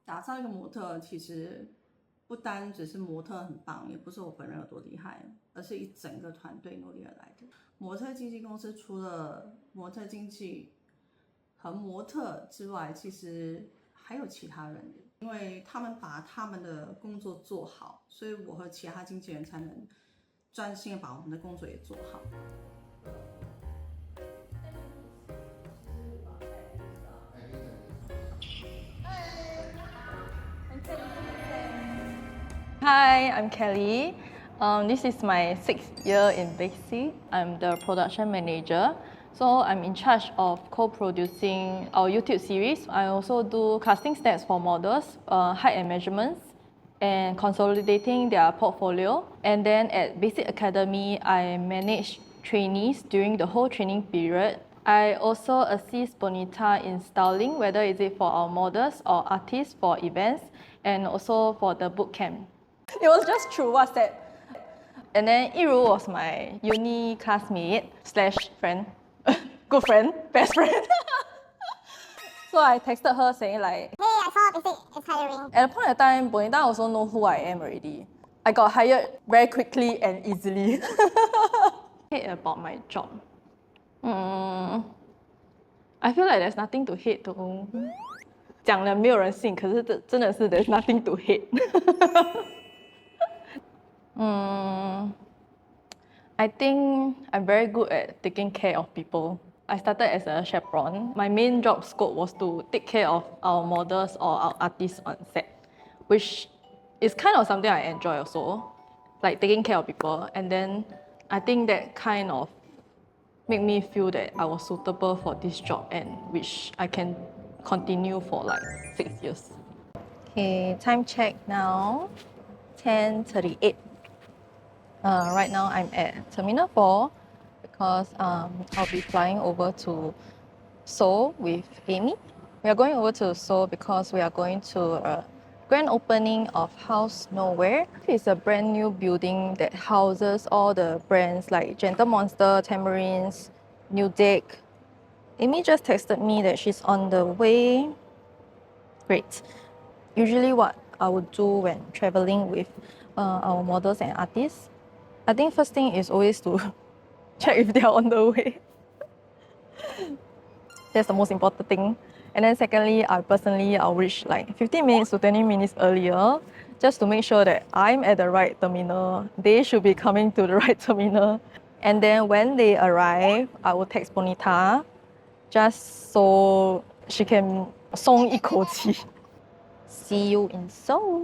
打造一个模特，其实不单只是模特很棒，也不是我本人有多厉害，而是一整个团队努力而来的。模特经纪公司除了模特经纪和模特之外，其实还有其他人，因为他们把他们的工作做好，所以我和其他经纪人才能专心的把我们的工作也做好。Hi, I'm Kelly. This is my 6th year in Big C. I'm the production manager. So I'm in charge of co-producing our YouTube series. I also do casting stats for models, height and measurements, and consolidating their portfolio. And then at Basic Academy, I manage trainees during the whole training period. I also assist Bonita in styling, whether is it for our models or artists for events, and also for the bootcamp. It was just through WhatsApp. And then Yiru was my uni classmate / friend, good friend, best friend. So I texted her saying like, hey, I saw Basic is hiring. At the point of time, Bonita also know who I am already. I got hired very quickly and easily. Hate about my job. I feel like there's nothing to hate though. 讲了没有人信，可是真的是 there's nothing to hate. I think I'm very good at taking care of people. I started as a chaperone. My main job scope was to take care of our models or our artists on set, which is kind of something I enjoy also, like taking care of people. And then I think that kind of made me feel that I was suitable for this job and which I can continue for like 6 years. Okay, time check now, 10:38. Right now I'm at Terminal 4 because I'll be flying over to Seoul with Amy. We are going over to Seoul because we are going to a grand opening of House Nowhere. It's a brand new building that houses all the brands like Gentle Monster, Tamarins, New Dick. Amy just texted me that she's on the way. Great. Usually what I would do when traveling with our models and artists, I think first thing is always to check if they're on the way. That's the most important thing. And then secondly, I'll reach like 15 minutes to 20 minutes earlier just to make sure that I'm at the right terminal. They should be coming to the right terminal. And then when they arrive, I will text Bonita just so she can 松一口气. See you in Seoul.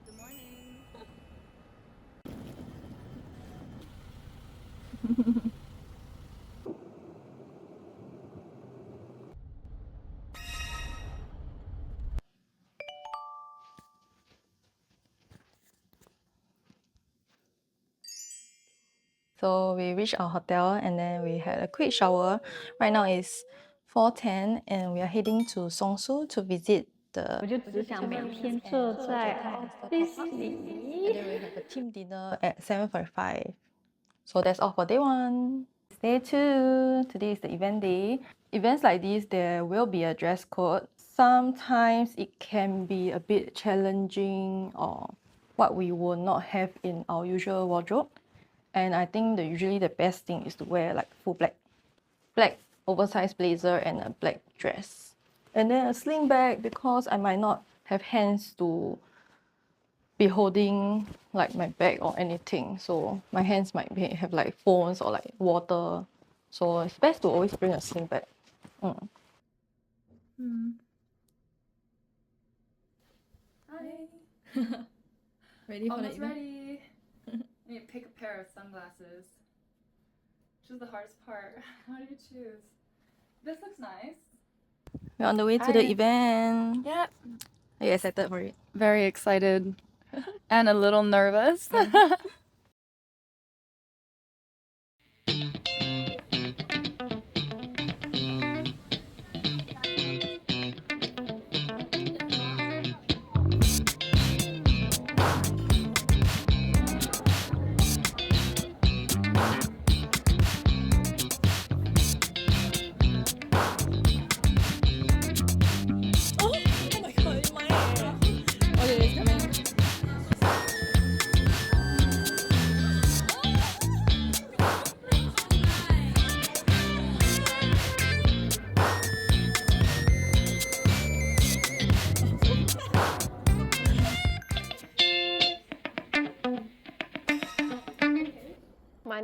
Good morning. So we reached our hotel and then we had a quick shower. Right now it's 4:10 and we are heading to Songsu to visit the. 我就只想每天坐在 office And 里。 then we have a team dinner at 7:45. So that's all for day 1. Day 2, today is the event day. Events like this, there will be a dress code. Sometimes it can be a bit challenging or what we will not have in our usual wardrobe. And I think usually the best thing is to wear like full black oversized blazer and a black dress. And then a sling bag because I might not have hands to be holding like my bag or anything. So my hands might have like phones or like water. So it's best to always bring a sling bag. Hi. Ready for Almost the event? ready. I need to pick a pair of sunglasses. Which is the hardest part? How do you choose? This looks nice. We're on the way to the Hi. event. Yeah. Are you excited for it? Very excited and a little nervous.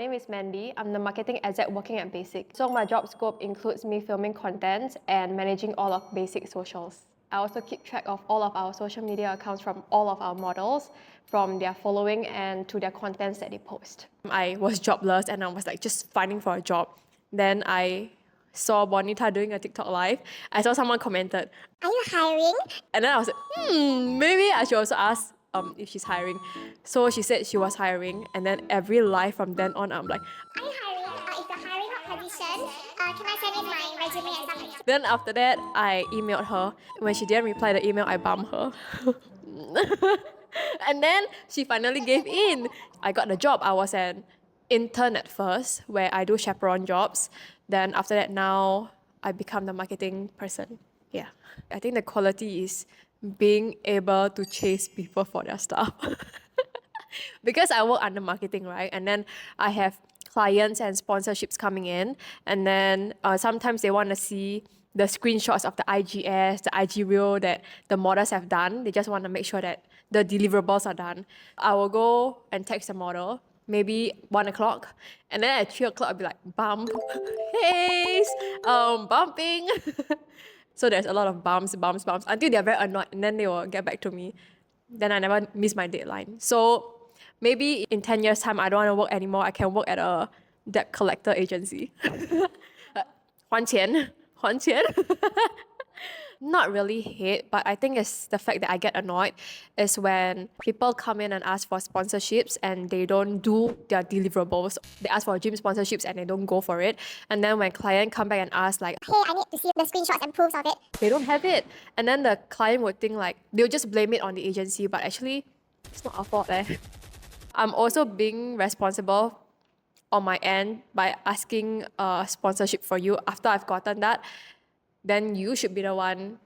my name is Mandy. I'm the marketing exec working at Basic. So my job scope includes me filming content and managing all of Basic socials. I also keep track of all of our social media accounts from all of our models, from their following and to their contents that they post. I was jobless and I was like just finding for a job. Then I saw Bonita doing a TikTok live. I saw someone commented, Are you hiring? and then I was like, maybe I should also ask if she's hiring. So she said she was hiring, and then every live from then on, I'm like, Are you hiring? If you're hiring a position, can I send in my resume and stuff like that? then after that, I emailed her. When she didn't reply the email, I bummed her. And then she finally gave in. I got the job. I was an intern at first, where I do chaperone jobs. Then after that, now I become the marketing person. Yeah. I think the quality is being able to chase people for their stuff. Because I work under marketing, right? And then I have clients and sponsorships coming in. And then sometimes they want to see the screenshots of the IGS, the IG reel that the models have done. They just want to make sure that the deliverables are done. I will go and text the model, maybe 1 o'clock. And then at 3 o'clock, I'll be like, bump, hey, bumping. So there's a lot of bumps, until they're very annoyed, and then they will get back to me. Then I never miss my deadline. So maybe in 10 years' time, I don't want to work anymore. I can work at a debt collector agency. 还钱. Not really hate, but I think it's the fact that I get annoyed is when people come in and ask for sponsorships and they don't do their deliverables. They ask for gym sponsorships and they don't go for it. And then when client come back and ask like, Hey, I need to see the screenshots and proofs of it. they don't have it. And then the client would think like, they'll just blame it on the agency, but actually, it's not our fault. I'm also being responsible on my end by asking a sponsorship for you. After I've gotten that, then you should be the one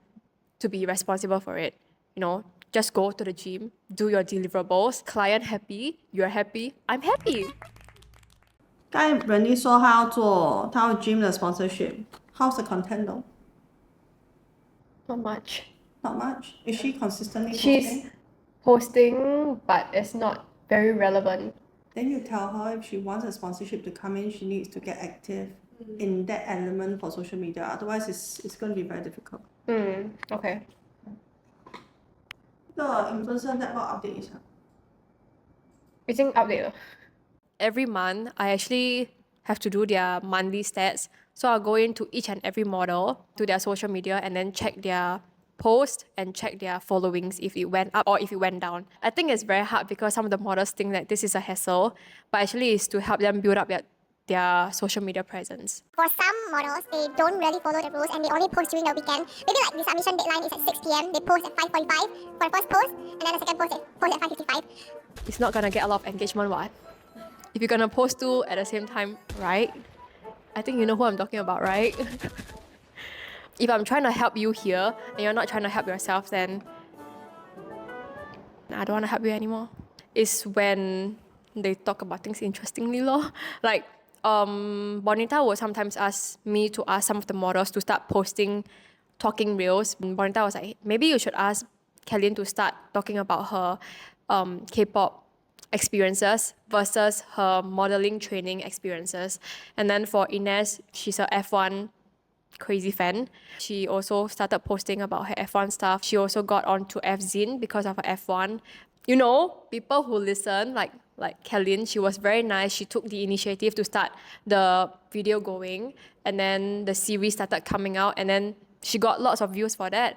to be responsible for it. You know, just go to the gym, do your deliverables, client happy, you're happy, I'm happy. 刚才 Brandy 说她要 gym 的 sponsorship. How's the content though? Not much. Not much. Is she consistently She's posting, but it's not very relevant. Then you tell her if she wants a sponsorship to come in, she needs to get active in that element for social media. Otherwise, it's going to be very difficult. Okay. 这个 influencer network update 一下。已经 update 了. Every month, I actually have to do their monthly stats. So I'll go into each and every model, to their social media, and then check their post and check their followings if it went up or if it went down. I think it's very hard because some of the models think that this is a hassle, but actually it's to help them build up their social media presence. For some models, they don't really follow the rules and they only post during the weekend. Maybe like the submission deadline is at 6 p.m. They post at 5:45 for the first post, and then the second post at 5:55. It's not gonna get a lot of engagement, what? If you're gonna post two at the same time, right? I think you know who I'm talking about, right? If I'm trying to help you here and you're not trying to help yourself, then I don't want to help you anymore. It's when they talk about things interestingly, lor. Like, Bonita would sometimes ask me to ask some of the models to start posting talking reels. Bonita was like, maybe you should ask Kellyn to start talking about her K-pop experiences versus her modeling training experiences. And then for Ines, she's a F1 crazy fan. She also started posting about her F1 stuff. She also got onto F-Zine because of her F1. You know, people who listen, like Kellyn, she was very nice. She took the initiative to start the video going, and then the series started coming out, and then she got lots of views for that.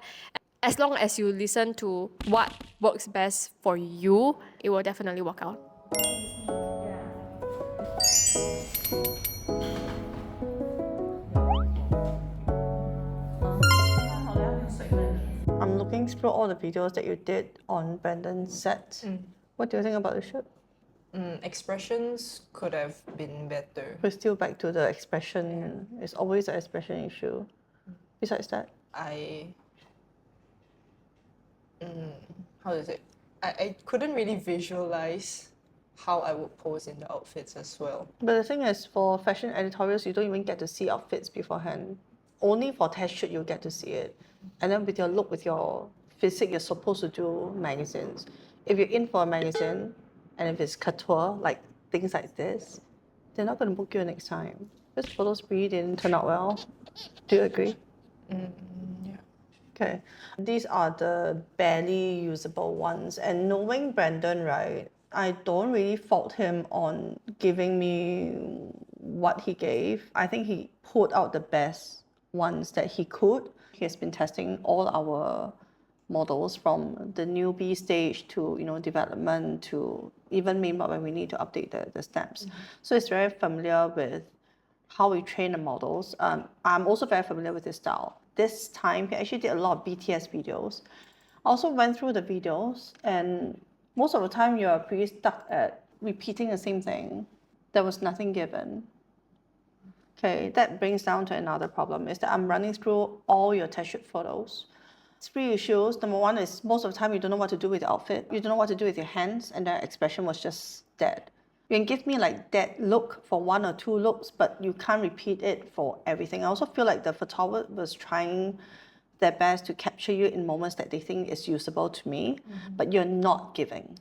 As long as you listen to what works best for you, it will definitely work out. I'm looking through all the videos that you did on Brandon's set. What do you think about the shoot? Expressions could have been better. We're still back to the expression. It's always an expression issue. Besides that, How to say? I couldn't really visualize how I would pose in the outfits as well. but the thing is, for fashion editorials, you don't even get to see outfits beforehand. Only for test shoot you get to see it. And then with your look, with your physique, you're supposed to do magazines. If you're in for a magazine, and if it's couture, like things like this, they're not going to book you next time. This photo spree didn't turn out well. Do you agree? Yeah. Okay. These are the barely usable ones. And knowing Brandon, right, I don't really fault him on giving me what he gave. I think he put out the best ones that he could. He has been testing all our models from the newbie stage to development to even meanwhile when we need to update the steps. So it's very familiar with how we train the models. I'm also very familiar with his style. This time he actually did a lot of BTS videos. I also went through the videos, and most of the time you're pretty stuck at repeating the same thing. There was nothing given. Okay, that brings down to another problem, is that I'm running through all your test shoot photos. 3 issues. Number one is most of the time you don't know what to do with the outfit. You don't know what to do with your hands, and their expression was just dead. You can give me like that look for 1 or 2 looks, but you can't repeat it for everything. I also feel like the photographer was trying their best to capture you in moments that they think is usable to me, but you're not giving.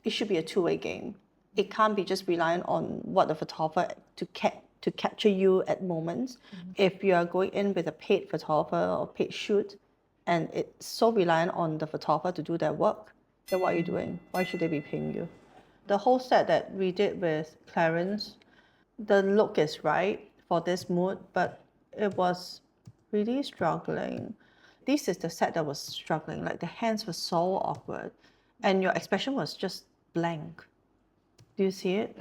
It should be a two-way game. It can't be just relying on what the photographer to capture you at moments. If you are going in with a paid photographer or paid shoot, and it's so reliant on the photographer to do their work, then what are you doing? Why should they be paying you? The whole set that we did with Clarence, the look is right for this mood, but it was really struggling. This is the set that was struggling. Like the hands were so awkward, and your expression was just blank. Do you see it?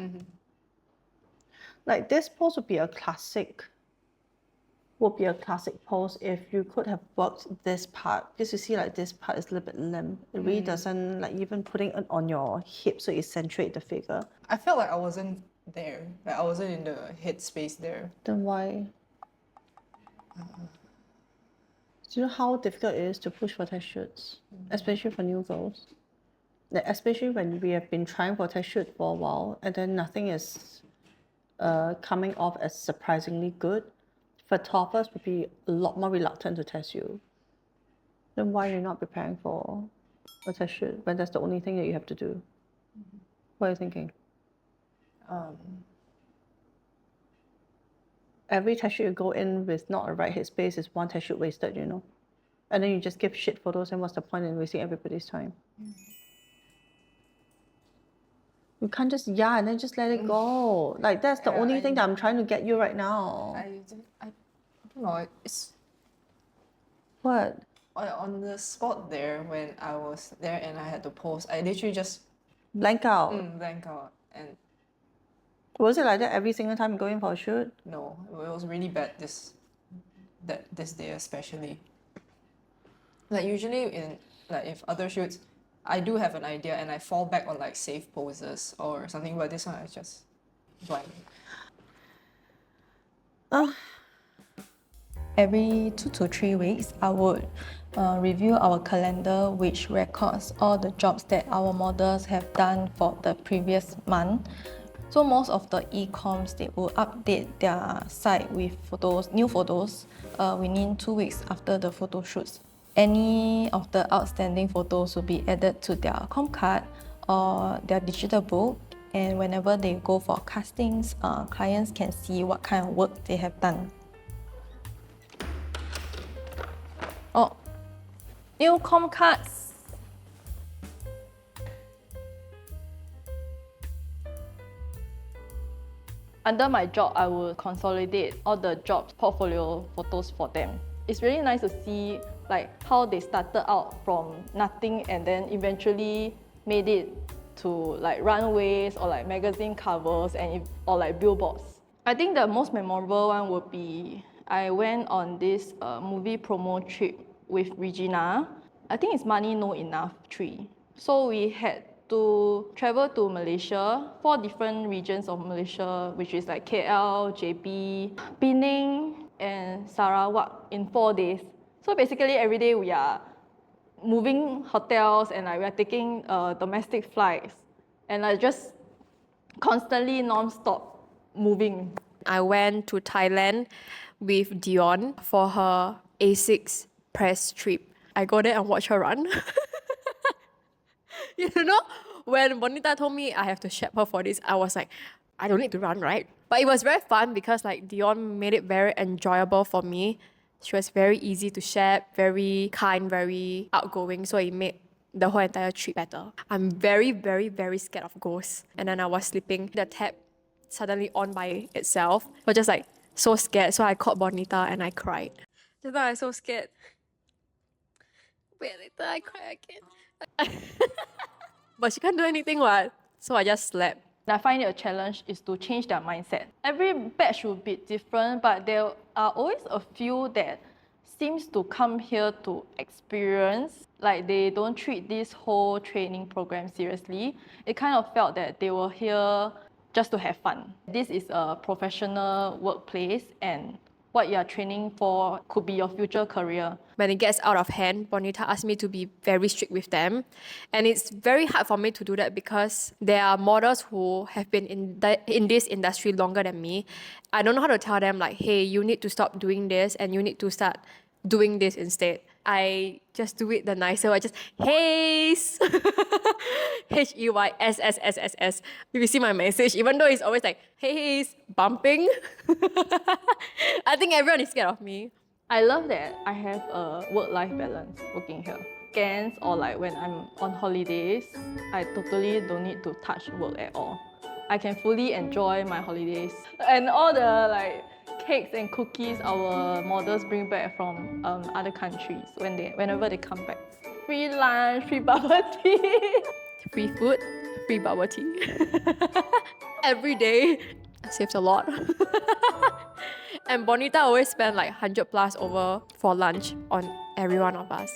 Like this pose would be a classic pose if you could have worked this part, because you see like this part is a little bit limp. It really doesn't, like even putting it on your hip so it accentuate the figure. I felt like I wasn't there. Like I wasn't in the headspace there. Then why? Do you know how difficult it is to push for test shoots, especially for new girls? Like, especially when we have been trying for test shoot for a while and then nothing is coming off as surprisingly good. Photographers would be a lot more reluctant to test you. Then why are you not preparing for a test shoot when that's the only thing that you have to do? What are you thinking? Every test shoot you go in with not a right headspace is one test shoot wasted, you know? And then you just give shit photos, and what's the point in wasting everybody's time? You can't just and then just let it go. Like that's the only thing that I'm trying to get you right now. I don't know. It's What? on the spot there when I was there and I had to pose. I literally just Blank out. blank out, and Was it like that every single time you go in for a shoot? no, it was really bad this day especially. Like usually in like if other shoots, I do have an idea and I fall back on like safe poses or something, but this one I just blank. Every 2 to 3 weeks, I would review our calendar, which records all the jobs that our models have done for the previous month. So most of the e-coms, they will update their site with photos, new photos, within 2 weeks after the photo shoots. Any of the outstanding photos will be added to their com card or their digital book, and whenever they go for castings, clients can see what kind of work they have done. Oh, new com cards. Under my job, I will consolidate all the jobs portfolio photos for them. It's really nice to see like how they started out from nothing and then eventually made it to like runways or like magazine covers or like billboards. I think the most memorable one would be I went on this movie promo trip with Regina. I think it's Money No Enough 3. So we had to travel to Malaysia, 4 different regions of Malaysia, which is like KL, JB, Penang, and Sarawak in 4 days. So basically every day we are moving hotels and like we are taking domestic flights and like just constantly non-stop moving. I went to Thailand with Dion for her A6 press trip. I go there and watch her run. You know, when Bonita told me I have to shape her for this, I was like, I don't need to run, right? But it was very fun because like Dion made it very enjoyable for me. She was very easy to share, very kind, very outgoing. So it made the whole entire trip better. I'm very, very, very scared of ghosts. And then I was sleeping. The tap suddenly on by itself. I was just like so scared. So I called Bonita and I cried. Just now I was so scared. Wait, later I cry again. But she can't do anything, what? So I just slept. I find it a challenge is to change their mindset. Every batch will be different, but there are always a few that seems to come here to experience. Like they don't treat this whole training program seriously. It kind of felt that they were here just to have fun. This is a professional workplace and what you are training for could be your future career. When it gets out of hand, Bonita asked me to be very strict with them. And it's very hard for me to do that because there are models who have been in this industry longer than me. I don't know how to tell them like, hey, you need to stop doing this and you need to start doing this instead. I just do it the nicer way. I just, Heys! Heysss. You see my message, even though it's always like, Heys, bumping. I think everyone is scared of me. I love that I have a work-life balance working here. Weekends or like when I'm on holidays, I totally don't need to touch work at all. I can fully enjoy my holidays. And all the like cakes and cookies our models bring back from other countries whenever they come back. Free lunch, free bubble tea. Free food, free bubble tea. Every day, saves a lot. And Bonita always spend like 100 plus over for lunch on every one of us.